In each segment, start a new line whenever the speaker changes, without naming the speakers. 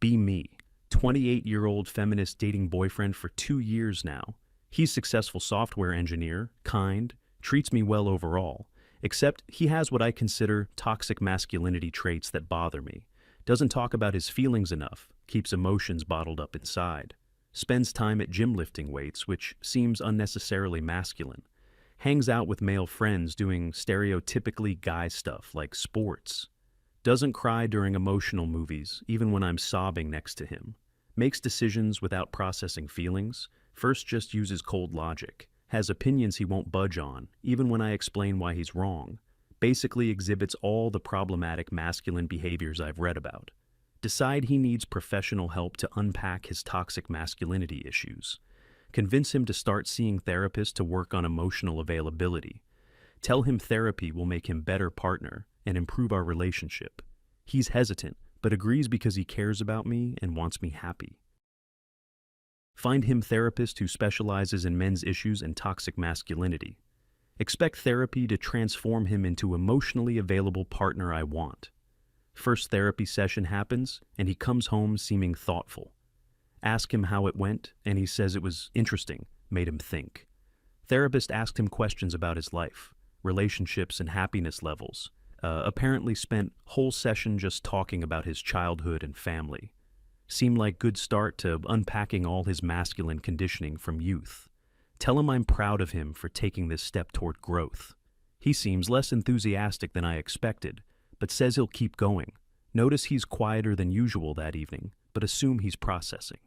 Be me. 28-year-old feminist dating boyfriend for 2 years now. He's successful software engineer, kind, treats me well overall, except he has what I consider toxic masculinity traits that bother me. Doesn't talk about his feelings enough, keeps emotions bottled up inside. Spends time at gym lifting weights, which seems unnecessarily masculine. Hangs out with male friends doing stereotypically guy stuff like sports. Doesn't cry during emotional movies, even when I'm sobbing next to him. Makes decisions without processing feelings. First just uses cold logic. Has opinions he won't budge on, even when I explain why he's wrong. Basically exhibits all the problematic masculine behaviors I've read about. Decide he needs professional help to unpack his toxic masculinity issues. Convince him to start seeing therapists to work on emotional availability. Tell him therapy will make him better partner and improve our relationship. He's hesitant, but agrees because he cares about me and wants me happy. Find him therapist who specializes in men's issues and toxic masculinity. Expect therapy to transform him into emotionally available partner I want. First therapy session happens, and he comes home seeming thoughtful. Ask him how it went, and he says it was interesting, made him think. Therapist asked him questions about his life, relationships and happiness levels. Apparently spent whole session just talking about his childhood and family. Seemed like good start to unpacking all his masculine conditioning from youth. Tell him I'm proud of him for taking this step toward growth. He seems less enthusiastic than I expected, but says he'll keep going. Notice he's quieter than usual that evening, but assume he's processing.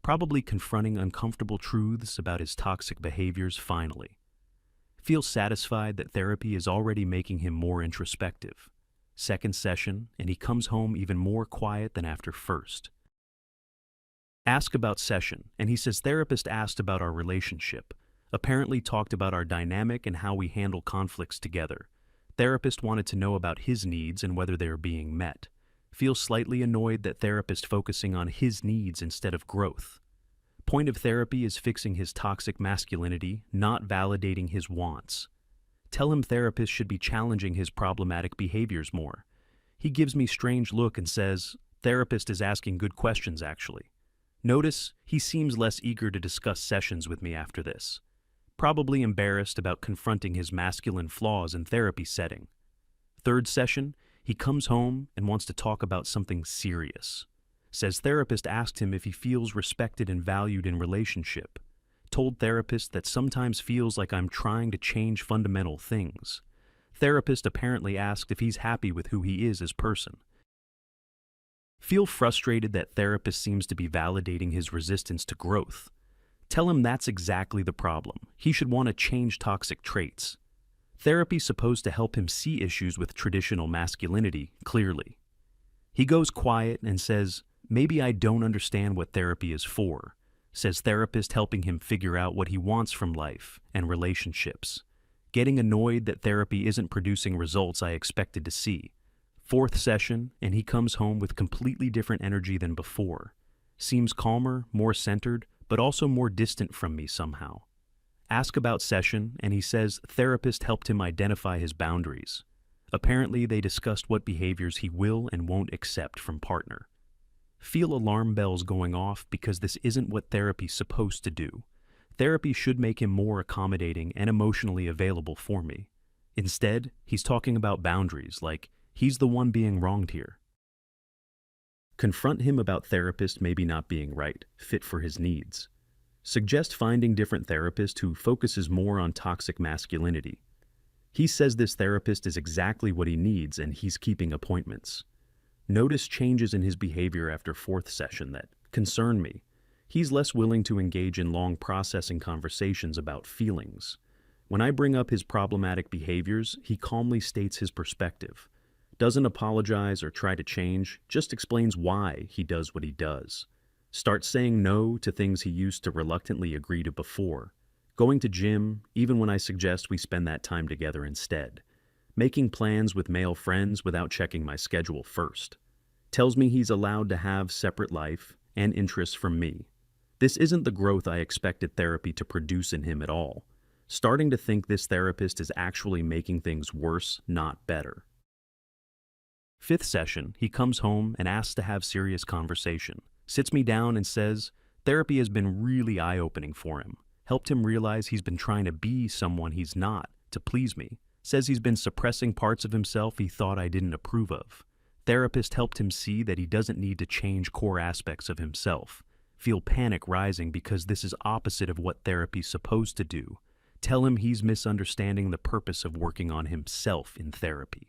Probably confronting uncomfortable truths about his toxic behaviors finally. Feels satisfied that therapy is already making him more introspective. Second session, and he comes home even more quiet than after first. Ask about session, and he says therapist asked about our relationship. Apparently talked about our dynamic and how we handle conflicts together. Therapist wanted to know about his needs and whether they are being met. Feels slightly annoyed that therapist focusing on his needs instead of growth. Point of therapy is fixing his toxic masculinity, not validating his wants. Tell him therapist should be challenging his problematic behaviors more. He gives me strange look and says, therapist is asking good questions actually. Notice he seems less eager to discuss sessions with me after this. Probably embarrassed about confronting his masculine flaws in therapy setting. Third session, he comes home and wants to talk about something serious. Says therapist asked him if he feels respected and valued in relationship. Told therapist that sometimes feels like I'm trying to change fundamental things. Therapist apparently asked if he's happy with who he is as person. Feel frustrated that therapist seems to be validating his resistance to growth. Tell him that's exactly the problem. He should want to change toxic traits. Therapy's supposed to help him see issues with traditional masculinity clearly. He goes quiet and says, maybe I don't understand what therapy is for. Says therapist helping him figure out what he wants from life and relationships. Getting annoyed that therapy isn't producing results I expected to see. Fourth session, and he comes home with completely different energy than before. Seems calmer, more centered, but also more distant from me somehow. Ask about session, and he says therapist helped him identify his boundaries. Apparently they discussed what behaviors he will and won't accept from partner. Feel alarm bells going off because this isn't what therapy's supposed to do. Therapy should make him more accommodating and emotionally available for me. Instead, he's talking about boundaries, like he's the one being wronged here. Confront him about therapist maybe not being right, fit for his needs. Suggest finding different therapist who focuses more on toxic masculinity. He says this therapist is exactly what he needs and he's keeping appointments. Notice changes in his behavior after fourth session that concern me. He's less willing to engage in long processing conversations about feelings. When I bring up his problematic behaviors, he calmly states his perspective. Doesn't apologize or try to change, just explains why he does what he does. Starts saying no to things he used to reluctantly agree to before. Going to gym, even when I suggest we spend that time together instead. Making plans with male friends without checking my schedule first. Tells me he's allowed to have separate life and interests from me. This isn't the growth I expected therapy to produce in him at all. Starting to think this therapist is actually making things worse, not better. Fifth session, he comes home and asks to have serious conversation. Sits me down and says, therapy has been really eye-opening for him. Helped him realize he's been trying to be someone he's not to please me. Says he's been suppressing parts of himself he thought I didn't approve of. Therapist helped him see that he doesn't need to change core aspects of himself. Feel panic rising because this is opposite of what therapy's supposed to do. Tell him he's misunderstanding the purpose of working on himself in therapy.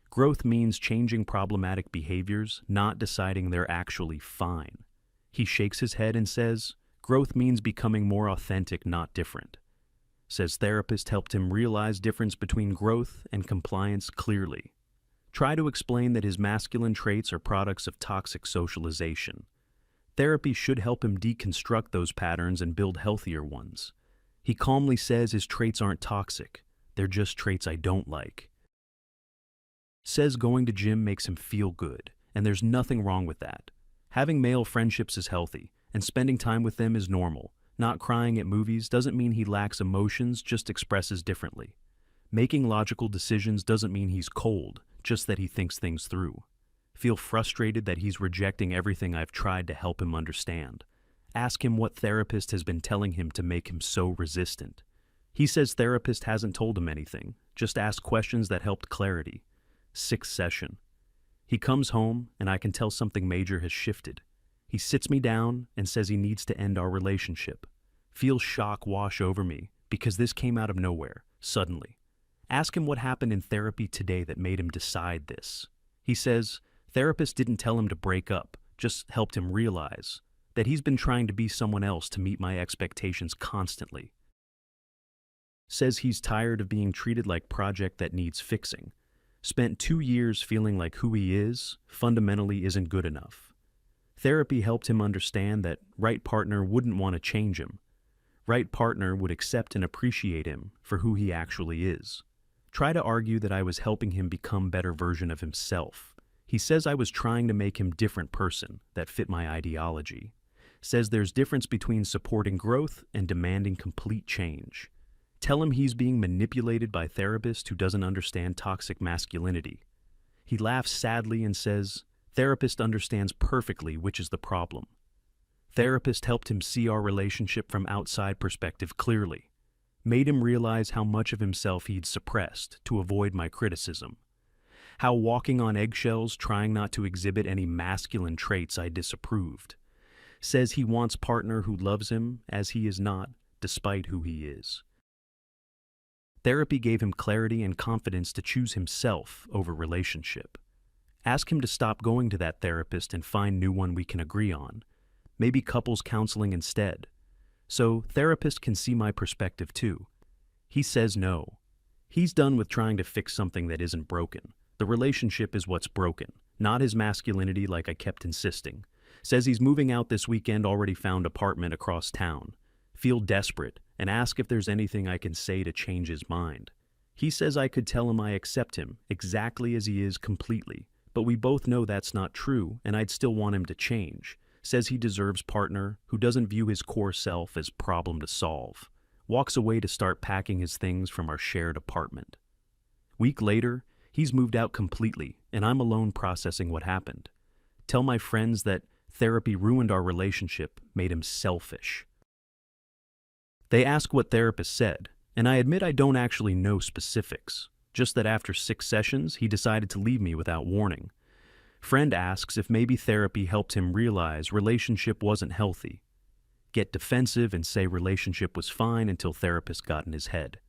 Growth means changing problematic behaviors, not deciding they're actually fine. He shakes his head and says, growth means becoming more authentic, not different. Says therapist helped him realize difference between growth and compliance clearly. Try to explain that his masculine traits are products of toxic socialization. Therapy should help him deconstruct those patterns and build healthier ones. He calmly says his traits aren't toxic, they're just traits I don't like. Says going to gym makes him feel good, and there's nothing wrong with that. Having male friendships is healthy, and spending time with them is normal. Not crying at movies doesn't mean he lacks emotions, just expresses differently. Making logical decisions doesn't mean he's cold, just that he thinks things through. Feel frustrated that he's rejecting everything I've tried to help him understand. Ask him what therapist has been telling him to make him so resistant. He says therapist hasn't told him anything, just ask questions that helped clarity. Sixth session. He comes home and I can tell something major has shifted. He sits me down and says he needs to end our relationship. Feel shock wash over me because this came out of nowhere, suddenly. Ask him what happened in therapy today that made him decide this. He says therapist didn't tell him to break up, just helped him realize that he's been trying to be someone else to meet my expectations constantly. Says he's tired of being treated like project that needs fixing. Spent 2 years feeling like who he is fundamentally isn't good enough. Therapy helped him understand that right partner wouldn't want to change him. Right partner would accept and appreciate him for who he actually is. Try to argue that I was helping him become a better version of himself. He says I was trying to make him a different person that fit my ideology. Says there's difference between supporting growth and demanding complete change. Tell him he's being manipulated by a therapist who doesn't understand toxic masculinity. He laughs sadly and says, therapist understands perfectly which is the problem. Therapist helped him see our relationship from outside perspective clearly. Made him realize how much of himself he'd suppressed to avoid my criticism. How walking on eggshells trying not to exhibit any masculine traits I disapproved. Says he wants partner who loves him as he is not, despite who he is. Therapy gave him clarity and confidence to choose himself over relationship. Ask him to stop going to that therapist and find new one we can agree on. Maybe couples counseling instead. So therapist can see my perspective too. He says no. He's done with trying to fix something that isn't broken. The relationship is what's broken, not his masculinity like I kept insisting. Says he's moving out this weekend, already found apartment across town. Feel desperate and ask if there's anything I can say to change his mind. He says I could tell him I accept him exactly as he is completely, but we both know that's not true and I'd still want him to change. Says he deserves partner who doesn't view his core self as problem to solve. Walks away to start packing his things from our shared apartment. Week later, he's moved out completely and I'm alone processing what happened. Tell my friends that therapy ruined our relationship, made him selfish. They ask what therapist said, and I admit I don't actually know specifics, just that after 6 sessions, he decided to leave me without warning. Friend asks if maybe therapy helped him realize relationship wasn't healthy. Get defensive and say relationship was fine until therapist got in his head.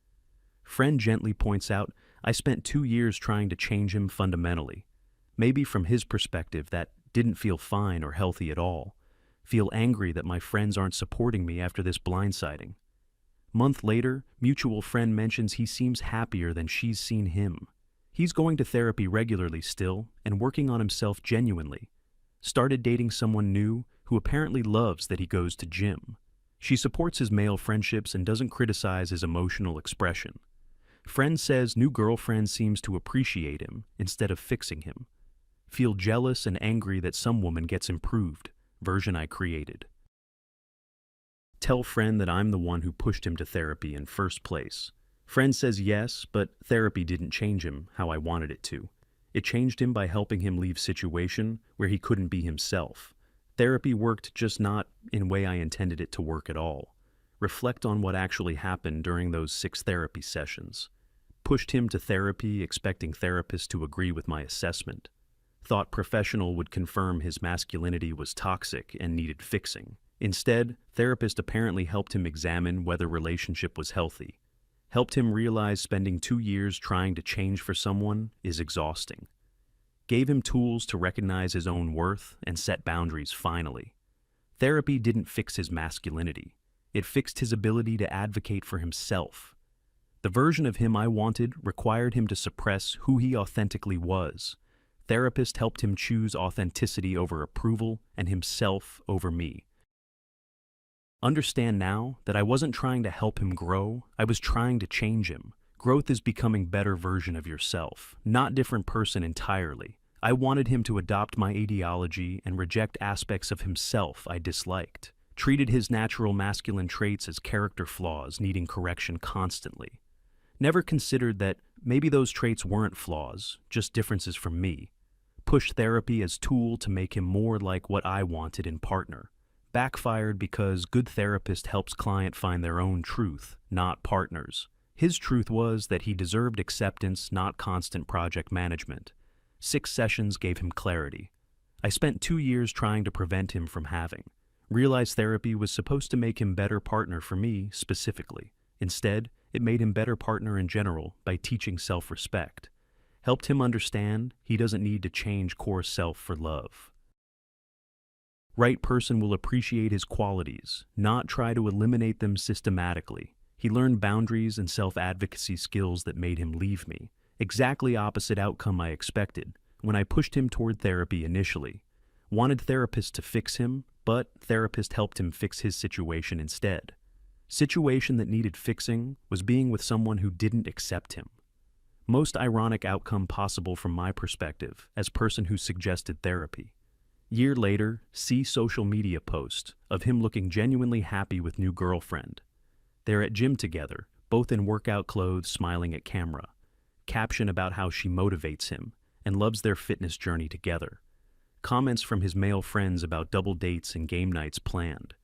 Friend gently points out I spent 2 years trying to change him fundamentally. Maybe from his perspective that didn't feel fine or healthy at all. Feel angry that my friends aren't supporting me after this blindsiding. Month later, mutual friend mentions he seems happier than she's seen him. He's going to therapy regularly still and working on himself genuinely. Started dating someone new who apparently loves that he goes to gym. She supports his male friendships and doesn't criticize his emotional expression. Friend says new girlfriend seems to appreciate him instead of fixing him. Feel jealous and angry that some woman gets improved, version I created. Tell friend that I'm the one who pushed him to therapy in first place. Friend says yes, but therapy didn't change him how I wanted it to. It changed him by helping him leave situation where he couldn't be himself. Therapy worked, just not in a way I intended it to work at all. Reflect on what actually happened during those 6 therapy sessions. Pushed him to therapy, expecting therapists to agree with my assessment. Thought professional would confirm his masculinity was toxic and needed fixing. Instead, therapist apparently helped him examine whether relationship was healthy. Helped him realize spending 2 years trying to change for someone is exhausting. Gave him tools to recognize his own worth and set boundaries finally. Therapy didn't fix his masculinity. It fixed his ability to advocate for himself. The version of him I wanted required him to suppress who he authentically was. Therapist helped him choose authenticity over approval and himself over me. Understand now that I wasn't trying to help him grow, I was trying to change him. Growth is becoming better version of yourself, not different person entirely. I wanted him to adopt my ideology and reject aspects of himself I disliked. Treated his natural masculine traits as character flaws needing correction constantly. Never considered that maybe those traits weren't flaws, just differences from me. Pushed therapy as tool to make him more like what I wanted in partner. Backfired because good therapist helps client find their own truth, not partners. His truth was that he deserved acceptance, not constant project management. 6 sessions gave him clarity. I spent 2 years trying to prevent him from having. Realized therapy was supposed to make him better partner for me specifically. Instead, it made him better partner in general by teaching self-respect. Helped him understand he doesn't need to change core self for love. Right person will appreciate his qualities, not try to eliminate them systematically. He learned boundaries and self-advocacy skills that made him leave me. Exactly opposite outcome I expected when I pushed him toward therapy initially. Wanted therapist to fix him, but therapist helped him fix his situation instead. Situation that needed fixing was being with someone who didn't accept him. Most ironic outcome possible from my perspective as person who suggested therapy. Year later, see social media post of him looking genuinely happy with new girlfriend. They're at gym together, both in workout clothes, smiling at camera. Caption about how she motivates him and loves their fitness journey together. Comments from his male friends about double dates and game nights planned.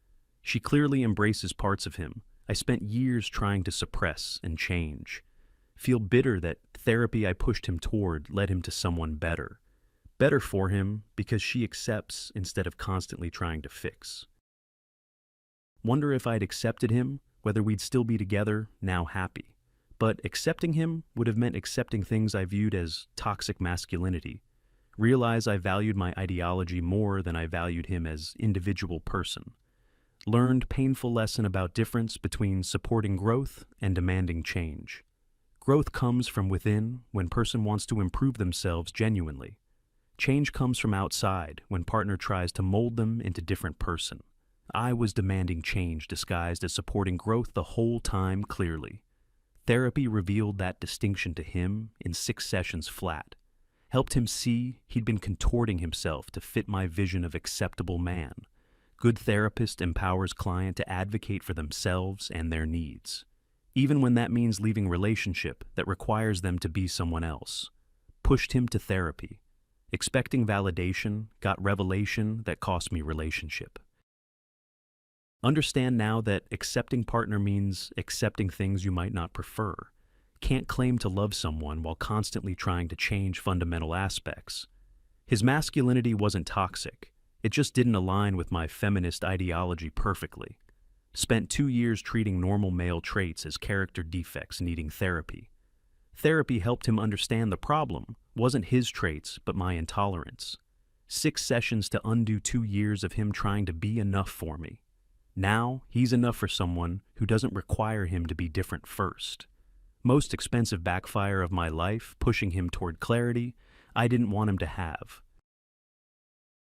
She clearly embraces parts of him I spent years trying to suppress and change. Feel bitter that therapy I pushed him toward led him to someone better. Better for him because she accepts instead of constantly trying to fix. Wonder if I'd accepted him, whether we'd still be together, now happy. But accepting him would have meant accepting things I viewed as toxic masculinity. Realize I valued my ideology more than I valued him as individual person. Learned painful lesson about difference between supporting growth and demanding change. Growth comes from within when person wants to improve themselves genuinely. Change comes from outside when partner tries to mold them into different person. I was demanding change disguised as supporting growth the whole time clearly. Therapy revealed that distinction to him in 6 sessions flat. Helped him see he'd been contorting himself to fit my vision of acceptable man. Good therapist empowers client to advocate for themselves and their needs, even when that means leaving relationship that requires them to be someone else. Pushed him to therapy. Expecting validation, got revelation that cost me relationship. Understand now that accepting partner means accepting things you might not prefer. Can't claim to love someone while constantly trying to change fundamental aspects. His masculinity wasn't toxic. It just didn't align with my feminist ideology perfectly. Spent 2 years treating normal male traits as character defects needing therapy. Therapy helped him understand the problem wasn't his traits, but my intolerance. 6 sessions to undo 2 years of him trying to be enough for me. Now, he's enough for someone who doesn't require him to be different first. Most expensive backfire of my life, pushing him toward clarity I didn't want him to have.